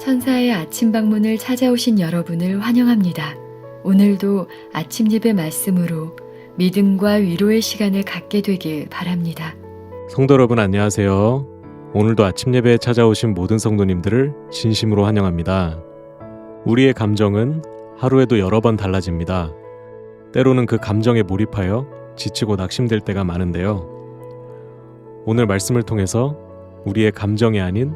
천사의 아침 방문을 찾아오신 여러분을 환영합니다. 오늘도 아침 예배 말씀으로 믿음과 위로의 시간을 갖게 되길 바랍니다. 성도 여러분 안녕하세요. 오늘도 아침 예배에 찾아오신 모든 성도님들을 진심으로 환영합니다. 우리의 감정은 하루에도 여러 번 달라집니다. 때로는 그 감정에 몰입하여 지치고 낙심될 때가 많은데요. 오늘 말씀을 통해서 우리의 감정이 아닌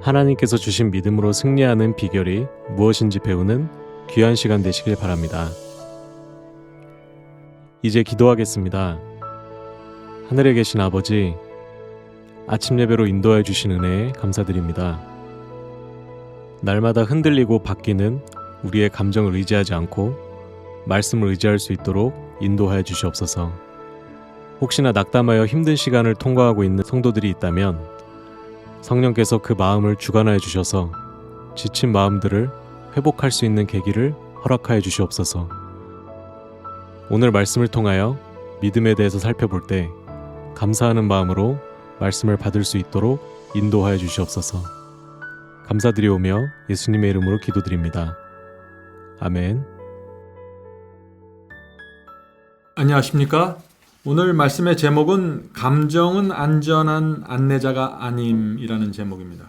하나님께서 주신 믿음으로 승리하는 비결이 무엇인지 배우는 귀한 시간 되시길 바랍니다. 이제 기도하겠습니다. 하늘에 계신 아버지, 아침 예배로 인도해 주신 은혜에 감사드립니다. 날마다 흔들리고 바뀌는 우리의 감정을 의지하지 않고 말씀을 의지할 수 있도록 인도하여 주시옵소서. 혹시나 낙담하여 힘든 시간을 통과하고 있는 성도들이 있다면 성령께서 그 마음을 주관하여 주셔서 지친 마음들을 회복할 수 있는 계기를 허락하여 주시옵소서. 오늘 말씀을 통하여 믿음에 대해서 살펴볼 때 감사하는 마음으로 말씀을 받을 수 있도록 인도하여 주시옵소서. 감사드리오며 예수님의 이름으로 기도드립니다. 아멘. 안녕하십니까? 오늘 말씀의 제목은 감정은 안전한 안내자가 아님이라는 제목입니다.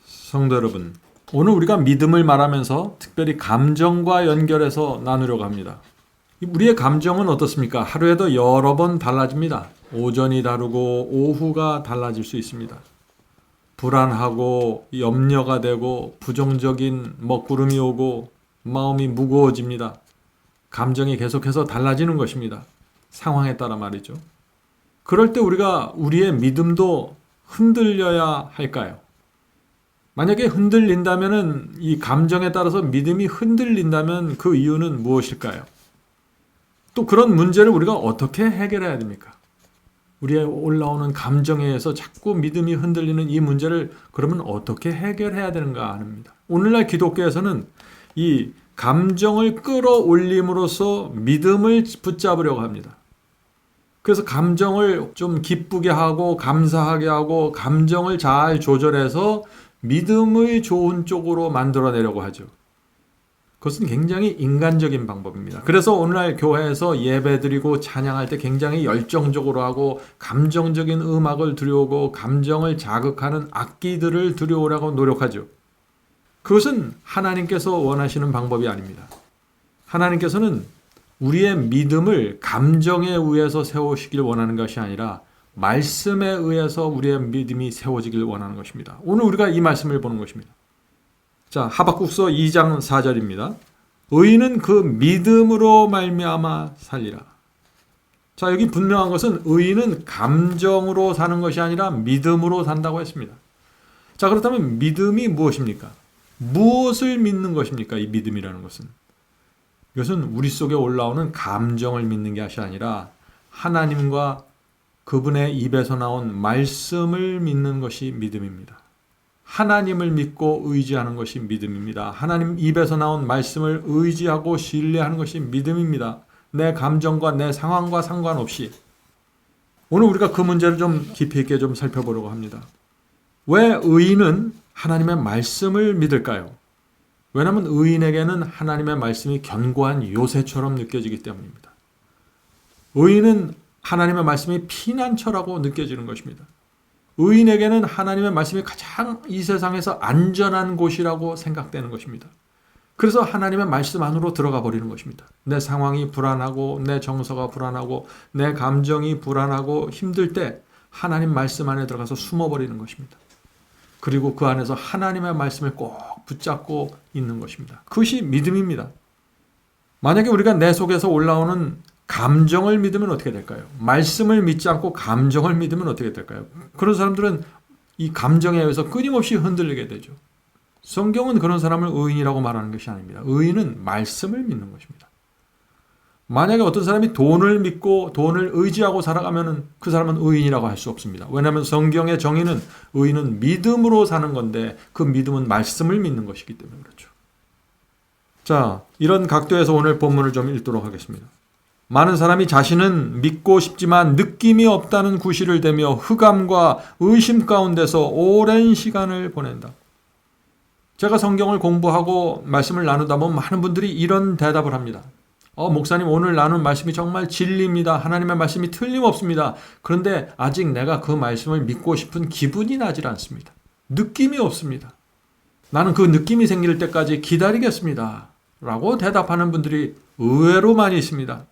성도 여러분, 오늘 우리가 믿음을 말하면서 특별히 감정과 연결해서 나누려고 합니다. 우리의 감정은 어떻습니까? 하루에도 여러 번 달라집니다. 오전이 다르고 오후가 달라질 수 있습니다. 불안하고 염려가 되고 부정적인 먹구름이 오고 마음이 무거워집니다. 감정이 계속해서 달라지는 것입니다. 상황에 따라 말이죠. 그럴 때 우리가 우리의 믿음도 흔들려야 할까요? 만약에 흔들린다면 이 감정에 따라서 믿음이 흔들린다면 그 이유는 무엇일까요? 또 그런 문제를 우리가 어떻게 해결해야 됩니까? 우리의 올라오는 감정에 의해서 자꾸 믿음이 흔들리는 이 문제를 그러면 어떻게 해결해야 되는가 합니다. 오늘날 기독교에서는 이 감정을 끌어올림으로써 믿음을 붙잡으려고 합니다. 그래서 감정을 좀 기쁘게 하고 감사하게 하고 감정을 잘 조절해서 믿음의 좋은 쪽으로 만들어내려고 하죠. 그것은 굉장히 인간적인 방법입니다. 그래서 오늘날 교회에서 예배드리고 찬양할 때 굉장히 열정적으로 하고 감정적인 음악을 들여오고 감정을 자극하는 악기들을 들여오라고 노력하죠. 그것은 하나님께서 원하시는 방법이 아닙니다. 하나님께서는 우리의 믿음을 감정에 의해서 세우시길 원하는 것이 아니라 말씀에 의해서 우리의 믿음이 세워지길 원하는 것입니다. 오늘 우리가 이 말씀을 보는 것입니다. 자, 하박국서 2장 4절입니다. 의인은 그 믿음으로 말미암아 살리라. 자, 여기 분명한 것은 의인은 감정으로 사는 것이 아니라 믿음으로 산다고 했습니다. 자, 그렇다면 믿음이 무엇입니까? 무엇을 믿는 것입니까? 이 믿음이라는 것은. 이것은 우리 속에 올라오는 감정을 믿는 것이 아니라 하나님과 그분의 입에서 나온 말씀을 믿는 것이 믿음입니다. 하나님을 믿고 의지하는 것이 믿음입니다. 하나님 입에서 나온 말씀을 의지하고 신뢰하는 것이 믿음입니다. 내 감정과 내 상황과 상관없이. 오늘 우리가 그 문제를 좀 깊이 있게 좀 살펴보려고 합니다. 왜 의인은 하나님의 말씀을 믿을까요? 왜냐하면 의인에게는 하나님의 말씀이 견고한 요새처럼 느껴지기 때문입니다. 의인은 하나님의 말씀이 피난처라고 느껴지는 것입니다. 의인에게는 하나님의 말씀이 가장 이 세상에서 안전한 곳이라고 생각되는 것입니다. 그래서 하나님의 말씀 안으로 들어가 버리는 것입니다. 내 상황이 불안하고 내 정서가 불안하고 내 감정이 불안하고 힘들 때 하나님 말씀 안에 들어가서 숨어버리는 것입니다. 그리고 그 안에서 하나님의 말씀을 꼭 붙잡고 있는 것입니다. 그것이 믿음입니다. 만약에 우리가 내 속에서 올라오는 감정을 믿으면 어떻게 될까요? 말씀을 믿지 않고 감정을 믿으면 어떻게 될까요? 그런 사람들은 이 감정에 의해서 끊임없이 흔들리게 되죠. 성경은 그런 사람을 의인이라고 말하는 것이 아닙니다. 의인은 말씀을 믿는 것입니다. 만약에 어떤 사람이 돈을 믿고 돈을 의지하고 살아가면 그 사람은 의인이라고 할 수 없습니다. 왜냐하면 성경의 정의는 의인은 믿음으로 사는 건데 그 믿음은 말씀을 믿는 것이기 때문에 그렇죠. 자, 이런 각도에서 오늘 본문을 좀 읽도록 하겠습니다. 많은 사람이 자신은 믿고 싶지만 느낌이 없다는 구실을 대며 흑암과 의심 가운데서 오랜 시간을 보낸다. 제가 성경을 공부하고 말씀을 나누다 보면 많은 분들이 이런 대답을 합니다. 목사님, 오늘 나눈 말씀이 정말 진리입니다. 하나님의 말씀이 틀림없습니다. 그런데 아직 내가 그 말씀을 믿고 싶은 기분이 나질 않습니다. 느낌이 없습니다. 나는 그 느낌이 생길 때까지 기다리겠습니다. 라고 대답하는 분들이 의외로 많이 있습니다.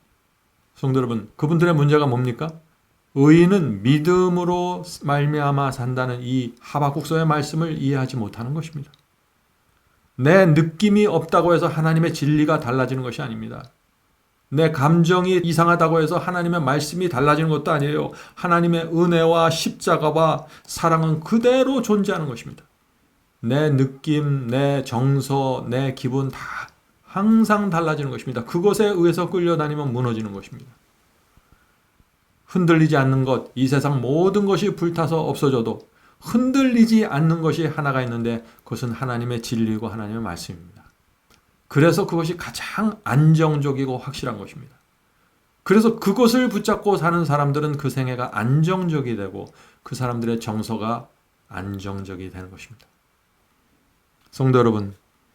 성도 여러분, 그분들의 문제가 뭡니까? 의인은 믿음으로 말미암아 산다는 이 하박국서의 말씀을 이해하지 못하는 것입니다. 내 느낌이 없다고 해서 하나님의 진리가 달라지는 것이 아닙니다. 내 감정이 이상하다고 해서 하나님의 말씀이 달라지는 것도 아니에요. 하나님의 은혜와 십자가와 사랑은 그대로 존재하는 것입니다. 내 느낌, 내 정서, 내 기분 다 항상 달라지는 것입니다. 그것에 의해서 끌려다니면 무너지는 것입니다. 흔들리지 않는 것, 이 세상 모든 것이 불타서 없어져도 흔들리지 않는 것이 하나가 있는데 그것은 하나님의 진리고 하나님의 말씀입니다. 그래서 그것이 가장 안정적이고 확실한 것입니다. 그래서 그것을 붙잡고 사는 사람들은 그 생애가 안정적이 되고 그 사람들의 정서가 안정적이 되는 것입니다. 성도 여러분,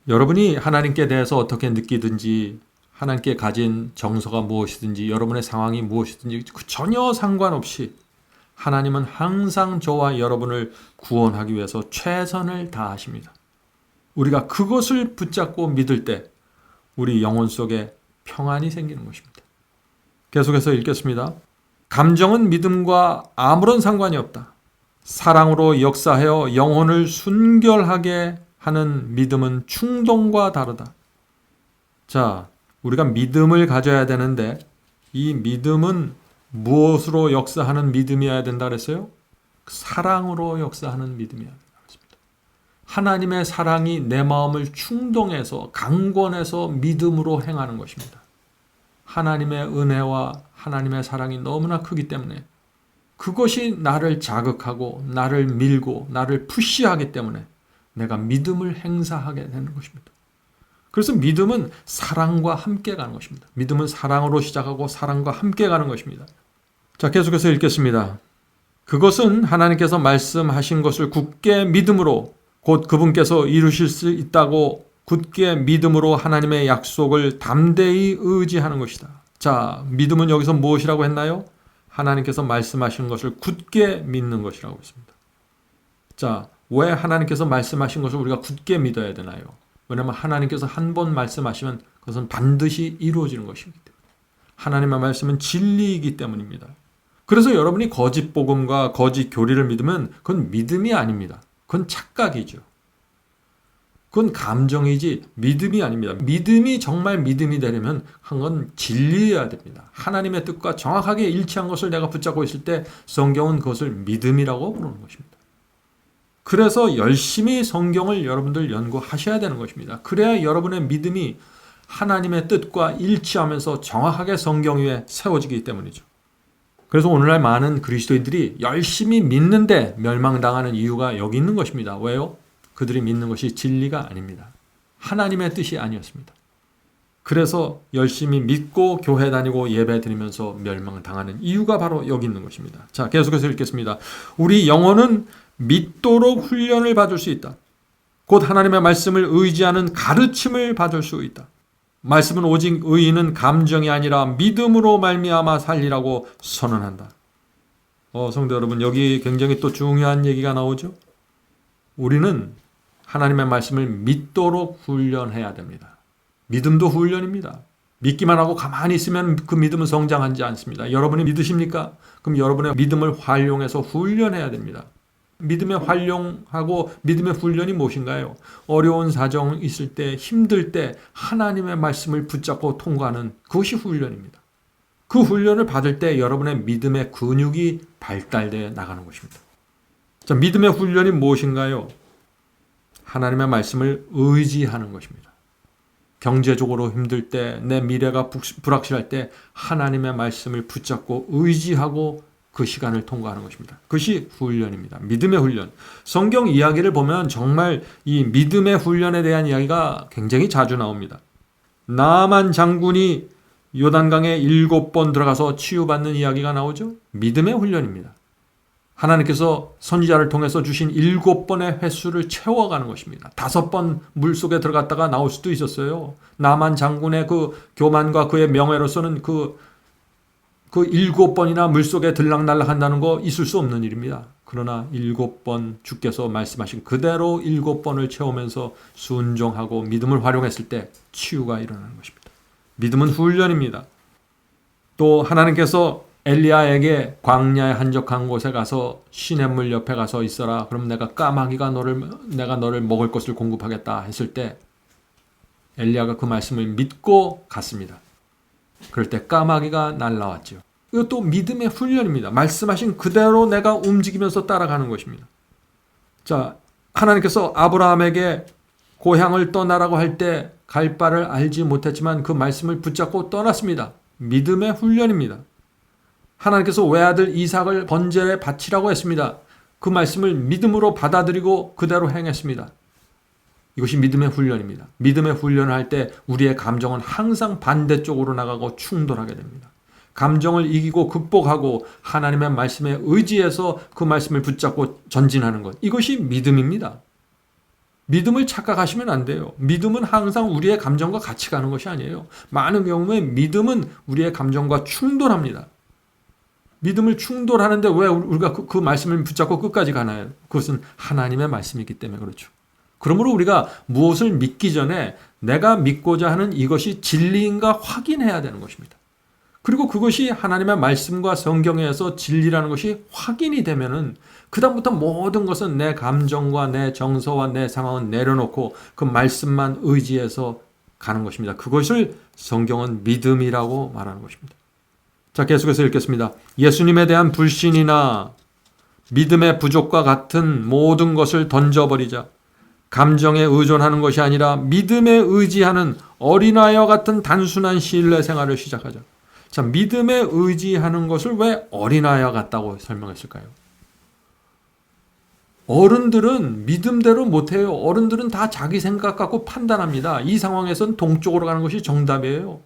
여러분이 하나님께 대해서 어떻게 느끼든지 하나님께 가진 정서가 무엇이든지 여러분의 상황이 무엇이든지 전혀 상관없이 하나님은 항상 저와 여러분을 구원하기 위해서 최선을 다하십니다. 우리가 그것을 붙잡고 믿을 때 우리 영혼 속에 평안이 생기는 것입니다. 계속해서 읽겠습니다. 감정은 믿음과 아무런 상관이 없다. 사랑으로 역사하여 영혼을 순결하게 하는 믿음은 충동과 다르다. 자, 우리가 믿음을 가져야 되는데 이 믿음은 무엇으로 역사하는 믿음이어야 된다 그랬어요? 사랑으로 역사하는 믿음이어야 된다 그랬습니다. 하나님의 사랑이 내 마음을 충동해서 강권해서 믿음으로 행하는 것입니다. 하나님의 은혜와 하나님의 사랑이 너무나 크기 때문에 그것이 나를 자극하고 나를 밀고 나를 푸시하기 때문에 내가 믿음을 행사하게 되는 것입니다. 그래서 믿음은 사랑과 함께 가는 것입니다. 믿음은 사랑으로 시작하고 사랑과 함께 가는 것입니다. 자, 계속해서 읽겠습니다. 그것은 하나님께서 말씀하신 것을 굳게 믿음으로 곧 그분께서 이루실 수 있다고 굳게 믿음으로 하나님의 약속을 담대히 의지하는 것이다. 자, 믿음은 여기서 무엇이라고 했나요? 하나님께서 말씀하신 것을 굳게 믿는 것이라고 했습니다. 자, 왜 하나님께서 말씀하신 것을 우리가 굳게 믿어야 되나요? 왜냐하면 하나님께서 한 번 말씀하시면 그것은 반드시 이루어지는 것이기 때문에 하나님의 말씀은 진리이기 때문입니다. 그래서 여러분이 거짓 복음과 거짓 교리를 믿으면 그건 믿음이 아닙니다. 그건 착각이죠. 그건 감정이지 믿음이 아닙니다. 믿음이 정말 믿음이 되려면 한 건 진리여야 됩니다. 하나님의 뜻과 정확하게 일치한 것을 내가 붙잡고 있을 때 성경은 그것을 믿음이라고 부르는 것입니다. 그래서 열심히 성경을 여러분들 연구하셔야 되는 것입니다. 그래야 여러분의 믿음이 하나님의 뜻과 일치하면서 정확하게 성경 위에 세워지기 때문이죠. 그래서 오늘날 많은 그리스도인들이 열심히 믿는데 멸망당하는 이유가 여기 있는 것입니다. 왜요? 그들이 믿는 것이 진리가 아닙니다. 하나님의 뜻이 아니었습니다. 그래서 열심히 믿고 교회 다니고 예배 드리면서 멸망당하는 이유가 바로 여기 있는 것입니다. 자, 계속해서 읽겠습니다. 우리 영혼은 믿도록 훈련을 받을 수 있다. 곧 하나님의 말씀을 의지하는 가르침을 받을 수 있다. 말씀은 오직 의인은 감정이 아니라 믿음으로 말미암아 살리라고 선언한다. 성도 여러분, 여기 굉장히 또 중요한 얘기가 나오죠. 우리는 하나님의 말씀을 믿도록 훈련해야 됩니다. 믿음도 훈련입니다. 믿기만 하고 가만히 있으면 그 믿음은 성장하지 않습니다. 여러분이 믿으십니까? 그럼 여러분의 믿음을 활용해서 훈련해야 됩니다. 믿음의 활용하고 믿음의 훈련이 무엇인가요? 어려운 사정 있을 때, 힘들 때 하나님의 말씀을 붙잡고 통과하는 그것이 훈련입니다. 그 훈련을 받을 때 여러분의 믿음의 근육이 발달되어 나가는 것입니다. 자, 믿음의 훈련이 무엇인가요? 하나님의 말씀을 의지하는 것입니다. 경제적으로 힘들 때, 내 미래가 불확실할 때 하나님의 말씀을 붙잡고 의지하고 그 시간을 통과하는 것입니다. 그것이 훈련입니다. 믿음의 훈련. 성경 이야기를 보면 정말 이 믿음의 훈련에 대한 이야기가 굉장히 자주 나옵니다. 나만 장군이 요단강에 7번 들어가서 치유받는 이야기가 나오죠. 믿음의 훈련입니다. 하나님께서 선지자를 통해서 주신 7번의 횟수를 채워가는 것입니다. 5번 물속에 들어갔다가 나올 수도 있었어요. 나만 장군의 그 교만과 그의 명예로서는 그 7번이나 물속에 들락날락 한다는 거 있을 수 없는 일입니다. 그러나 7번 주께서 말씀하신 그대로 7번을 채우면서 순종하고 믿음을 활용했을 때 치유가 일어나는 것입니다. 믿음은 훈련입니다. 또 하나님께서 엘리야에게 광야의 한적한 곳에 가서 시냇물 옆에 가서 있어라. 그럼 내가 내가 너를 먹을 것을 공급하겠다 했을 때 엘리야가 그 말씀을 믿고 갔습니다. 그럴 때 까마귀가 날라왔죠. 이것도 믿음의 훈련입니다. 말씀하신 그대로 내가 움직이면서 따라가는 것입니다. 자, 하나님께서 아브라함에게 고향을 떠나라고 할 때 갈 바를 알지 못했지만 그 말씀을 붙잡고 떠났습니다. 믿음의 훈련입니다. 하나님께서 외아들 이삭을 번제에 바치라고 했습니다. 그 말씀을 믿음으로 받아들이고 그대로 행했습니다. 이것이 믿음의 훈련입니다. 믿음의 훈련을 할 때 우리의 감정은 항상 반대쪽으로 나가고 충돌하게 됩니다. 감정을 이기고 극복하고 하나님의 말씀에 의지해서 그 말씀을 붙잡고 전진하는 것. 이것이 믿음입니다. 믿음을 착각하시면 안 돼요. 믿음은 항상 우리의 감정과 같이 가는 것이 아니에요. 많은 경우에 믿음은 우리의 감정과 충돌합니다. 믿음을 충돌하는데 왜 우리가 그 말씀을 붙잡고 끝까지 가나요? 그것은 하나님의 말씀이기 때문에 그렇죠. 그러므로 우리가 무엇을 믿기 전에 내가 믿고자 하는 이것이 진리인가 확인해야 되는 것입니다. 그리고 그것이 하나님의 말씀과 성경에서 진리라는 것이 확인이 되면은 그다음부터 모든 것은 내 감정과 내 정서와 내 상황은 내려놓고 그 말씀만 의지해서 가는 것입니다. 그것을 성경은 믿음이라고 말하는 것입니다. 자, 계속해서 읽겠습니다. 예수님에 대한 불신이나 믿음의 부족과 같은 모든 것을 던져버리자. 감정에 의존하는 것이 아니라 믿음에 의지하는 어린아이와 같은 단순한 신뢰 생활을 시작하자. 자, 믿음에 의지하는 것을 왜 어린아이와 같다고 설명했을까요? 어른들은 믿음대로 못해요. 어른들은 다 자기 생각 갖고 판단합니다. 이 상황에선 동쪽으로 가는 것이 정답이에요.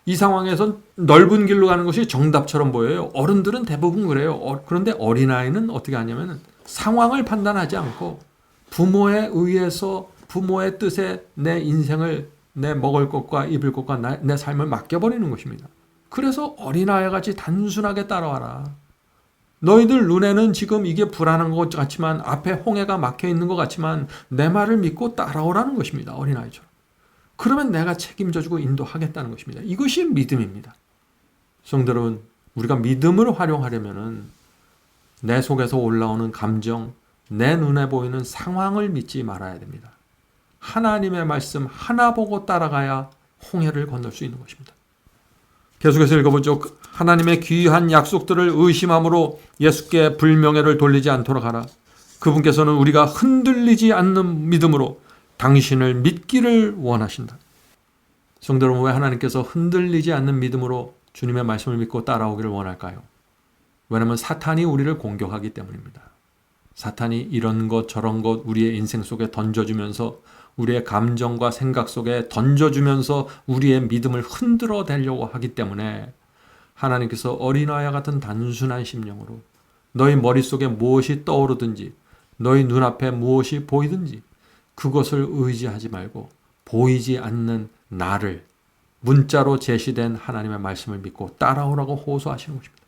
이 상황에선 넓은 길로 가는 것이 정답처럼 보여요. 어른들은 대부분 그래요. 그런데 어린아이는 어떻게 하냐면 상황을 판단하지 않고 부모에 의해서 부모의 뜻에 내 인생을 내 먹을 것과 입을 것과 내 삶을 맡겨버리는 것입니다. 그래서 어린아이같이 단순하게 따라와라. 너희들 눈에는 지금 이게 불안한 것 같지만 앞에 홍해가 막혀 있는 것 같지만 내 말을 믿고 따라오라는 것입니다. 어린아이처럼. 그러면 내가 책임져주고 인도하겠다는 것입니다. 이것이 믿음입니다. 성도 여러분, 우리가 믿음을 활용하려면은 내 속에서 올라오는 감정, 내 눈에 보이는 상황을 믿지 말아야 됩니다. 하나님의 말씀 하나 보고 따라가야 홍해를 건널 수 있는 것입니다. 계속해서 읽어보죠. 하나님의 귀한 약속들을 의심함으로 예수께 불명예를 돌리지 않도록 하라. 그분께서는 우리가 흔들리지 않는 믿음으로 당신을 믿기를 원하신다. 성도 여러분, 왜 하나님께서 흔들리지 않는 믿음으로 주님의 말씀을 믿고 따라오기를 원할까요? 왜냐하면 사탄이 우리를 공격하기 때문입니다. 사탄이 이런 것 저런 것 우리의 인생 속에 던져주면서 우리의 감정과 생각 속에 던져주면서 우리의 믿음을 흔들어 대려고 하기 때문에 하나님께서 어린아이와 같은 단순한 심령으로 너희 머릿속에 무엇이 떠오르든지 너희 눈앞에 무엇이 보이든지 그것을 의지하지 말고 보이지 않는 나를 문자로 제시된 하나님의 말씀을 믿고 따라오라고 호소하시는 것입니다.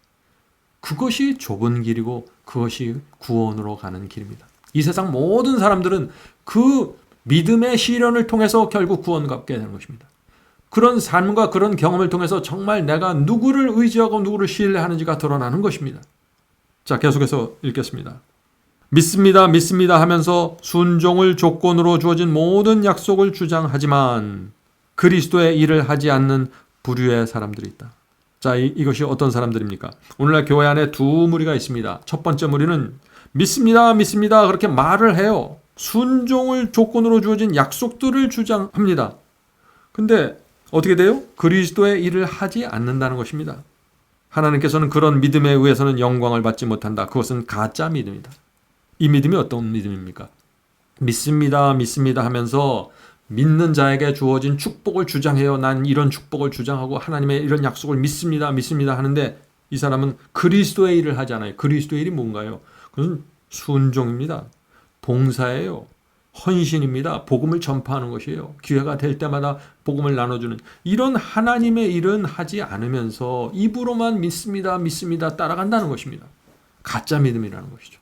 그것이 좁은 길이고 그것이 구원으로 가는 길입니다. 이 세상 모든 사람들은 그 믿음의 시련을 통해서 결국 구원받게 되는 것입니다. 그런 삶과 그런 경험을 통해서 정말 내가 누구를 의지하고 누구를 신뢰하는지가 드러나는 것입니다. 자, 계속해서 읽겠습니다. 믿습니다, 믿습니다 하면서 순종을 조건으로 주어진 모든 약속을 주장하지만 그리스도의 일을 하지 않는 부류의 사람들이 있다. 자, 이것이 어떤 사람들입니까? 오늘날 교회 안에 두 무리가 있습니다. 첫 번째 무리는 믿습니다, 믿습니다 그렇게 말을 해요. 순종을 조건으로 주어진 약속들을 주장합니다. 근데 어떻게 돼요? 그리스도의 일을 하지 않는다는 것입니다. 하나님께서는 그런 믿음에 의해서는 영광을 받지 못한다. 그것은 가짜 믿음이다. 이 믿음이 어떤 믿음입니까? 믿습니다, 믿습니다 하면서 믿는 자에게 주어진 축복을 주장해요. 난 이런 축복을 주장하고 하나님의 이런 약속을 믿습니다, 믿습니다 하는데 이 사람은 그리스도의 일을 하잖아요. 그리스도의 일이 뭔가요? 그것은 순종입니다. 봉사예요. 헌신입니다. 복음을 전파하는 것이에요. 기회가 될 때마다 복음을 나눠주는 이런 하나님의 일은 하지 않으면서 입으로만 믿습니다. 믿습니다. 따라간다는 것입니다. 가짜 믿음이라는 것이죠.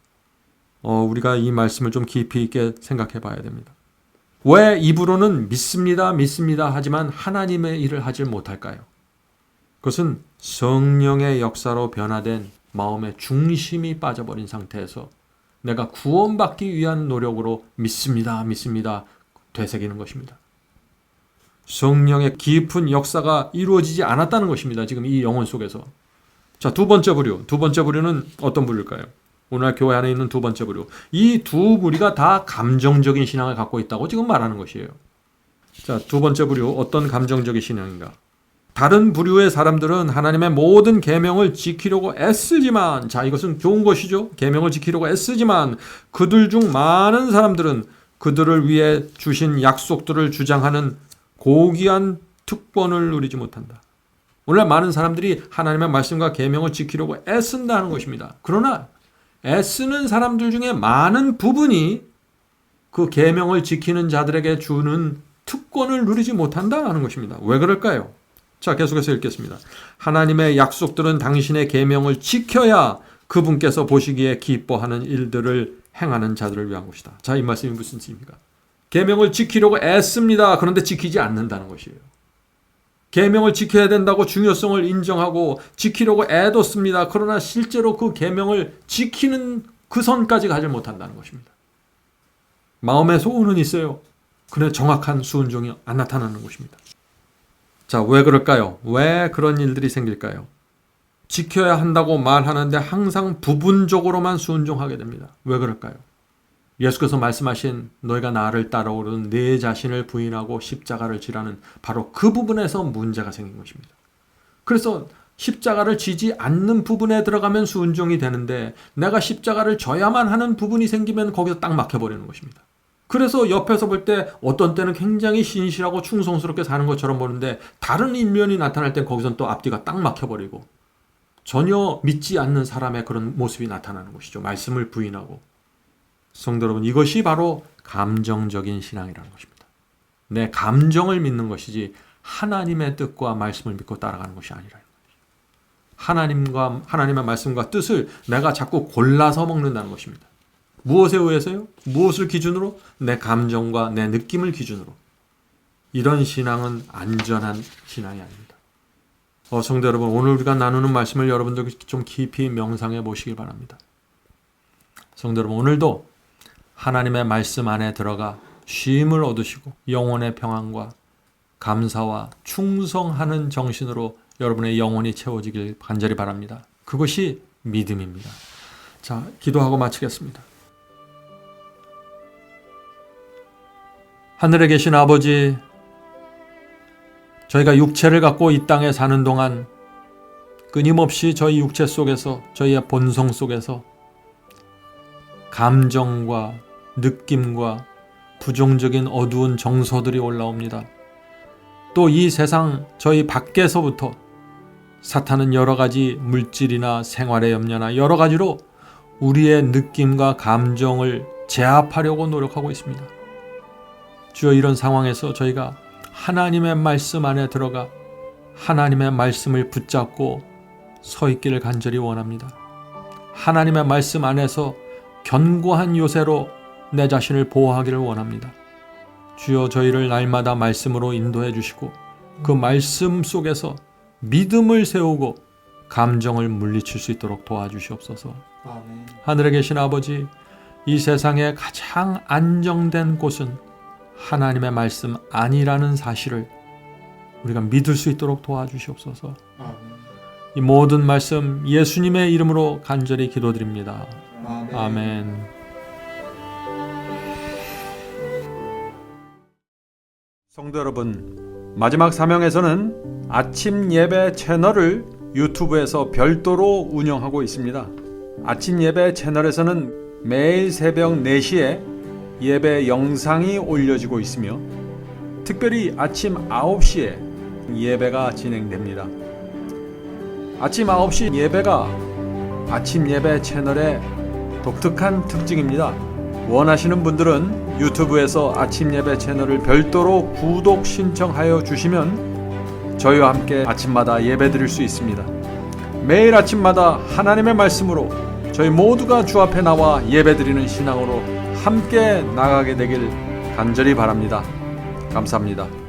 우리가 이 말씀을 좀 깊이 있게 생각해 봐야 됩니다. 왜 입으로는 믿습니다. 믿습니다. 하지만 하나님의 일을 하지 못할까요? 그것은 성령의 역사로 변화된 마음의 중심이 빠져버린 상태에서 내가 구원받기 위한 노력으로 믿습니다. 믿습니다. 되새기는 것입니다. 성령의 깊은 역사가 이루어지지 않았다는 것입니다. 지금 이 영혼 속에서. 자, 두 번째 부류. 두 번째 부류는 어떤 부류일까요? 오늘 교회 안에 있는 두 번째 부류. 이 두 부류가 다 감정적인 신앙을 갖고 있다고 지금 말하는 것이에요. 자, 두 번째 부류. 어떤 감정적인 신앙인가? 다른 부류의 사람들은 하나님의 모든 계명을 지키려고 애쓰지만, 자, 이것은 좋은 것이죠. 계명을 지키려고 애쓰지만 그들 중 많은 사람들은 그들을 위해 주신 약속들을 주장하는 고귀한 특권을 누리지 못한다. 오늘 많은 사람들이 하나님의 말씀과 계명을 지키려고 애쓴다는 것입니다. 그러나 애쓰는 사람들 중에 많은 부분이 그 계명을 지키는 자들에게 주는 특권을 누리지 못한다는 것입니다. 왜 그럴까요? 자, 계속해서 읽겠습니다. 하나님의 약속들은 당신의 계명을 지켜야 그분께서 보시기에 기뻐하는 일들을 행하는 자들을 위한 것이다. 자, 이 말씀이 무슨 뜻입니까? 계명을 지키려고 애씁니다. 그런데 지키지 않는다는 것이에요. 계명을 지켜야 된다고 중요성을 인정하고 지키려고 애뒀습니다. 그러나 실제로 그 계명을 지키는 그 선까지 가지 못한다는 것입니다. 마음의 소원은 있어요. 그런데 정확한 순종이 안 나타나는 것입니다. 자, 왜 그럴까요? 왜 그런 일들이 생길까요? 지켜야 한다고 말하는데 항상 부분적으로만 순종하게 됩니다. 왜 그럴까요? 예수께서 말씀하신 너희가 나를 따라오르는 내 자신을 부인하고 십자가를 지라는 바로 그 부분에서 문제가 생긴 것입니다. 그래서 십자가를 지지 않는 부분에 들어가면 순종이 되는데 내가 십자가를 져야만 하는 부분이 생기면 거기서 딱 막혀버리는 것입니다. 그래서 옆에서 볼 때 어떤 때는 굉장히 신실하고 충성스럽게 사는 것처럼 보는데 다른 일면이 나타날 때 거기선 또 앞뒤가 딱 막혀버리고 전혀 믿지 않는 사람의 그런 모습이 나타나는 것이죠. 말씀을 부인하고. 성도 여러분, 이것이 바로 감정적인 신앙이라는 것입니다. 내 감정을 믿는 것이지 하나님의 뜻과 말씀을 믿고 따라가는 것이 아니라는 것이죠. 하나님의 말씀과 뜻을 내가 자꾸 골라서 먹는다는 것입니다. 무엇에 의해서요? 무엇을 기준으로? 내 감정과 내 느낌을 기준으로. 이런 신앙은 안전한 신앙이 아닙니다. 성도 여러분, 오늘 우리가 나누는 말씀을 여러분들 좀 깊이 명상해 보시길 바랍니다. 성도 여러분, 오늘도 하나님의 말씀 안에 들어가 쉼을 얻으시고 영혼의 평안과 감사와 충성하는 정신으로 여러분의 영혼이 채워지길 간절히 바랍니다. 그것이 믿음입니다. 자, 기도하고 마치겠습니다. 하늘에 계신 아버지, 저희가 육체를 갖고 이 땅에 사는 동안 끊임없이 저희 육체 속에서, 저희의 본성 속에서 감정과 느낌과 부정적인 어두운 정서들이 올라옵니다. 또 이 세상 저희 밖에서부터 사탄은 여러 가지 물질이나 생활의 염려나 여러 가지로 우리의 느낌과 감정을 제압하려고 노력하고 있습니다. 주여, 이런 상황에서 저희가 하나님의 말씀 안에 들어가 하나님의 말씀을 붙잡고 서 있기를 간절히 원합니다. 하나님의 말씀 안에서 견고한 요새로 내 자신을 보호하기를 원합니다. 주여, 저희를 날마다 말씀으로 인도해 주시고 그 말씀 속에서 믿음을 세우고 감정을 물리칠 수 있도록 도와주시옵소서. 아멘. 하늘에 계신 아버지, 이 세상에 가장 안정된 곳은 하나님의 말씀 아니라는 사실을 우리가 믿을 수 있도록 도와주시옵소서. 아멘. 이 모든 말씀 예수님의 이름으로 간절히 기도드립니다. 아멘. 아멘. 성도 여러분, 마지막 사명에서는 아침 예배 채널을 유튜브에서 별도로 운영하고 있습니다. 아침 예배 채널에서는 매일 새벽 4시에 예배 영상이 올려지고 있으며 특별히 아침 9시에 예배가 진행됩니다. 아침 9시 예배가 아침 예배 채널의 독특한 특징입니다. 원하시는 분들은 유튜브에서 아침 예배 채널을 별도로 구독 신청하여 주시면 저희와 함께 아침마다 예배 드릴 수 있습니다. 매일 아침마다 하나님의 말씀으로 저희 모두가 주 앞에 나와 예배 드리는 신앙으로 함께 나가게 되길 간절히 바랍니다. 감사합니다.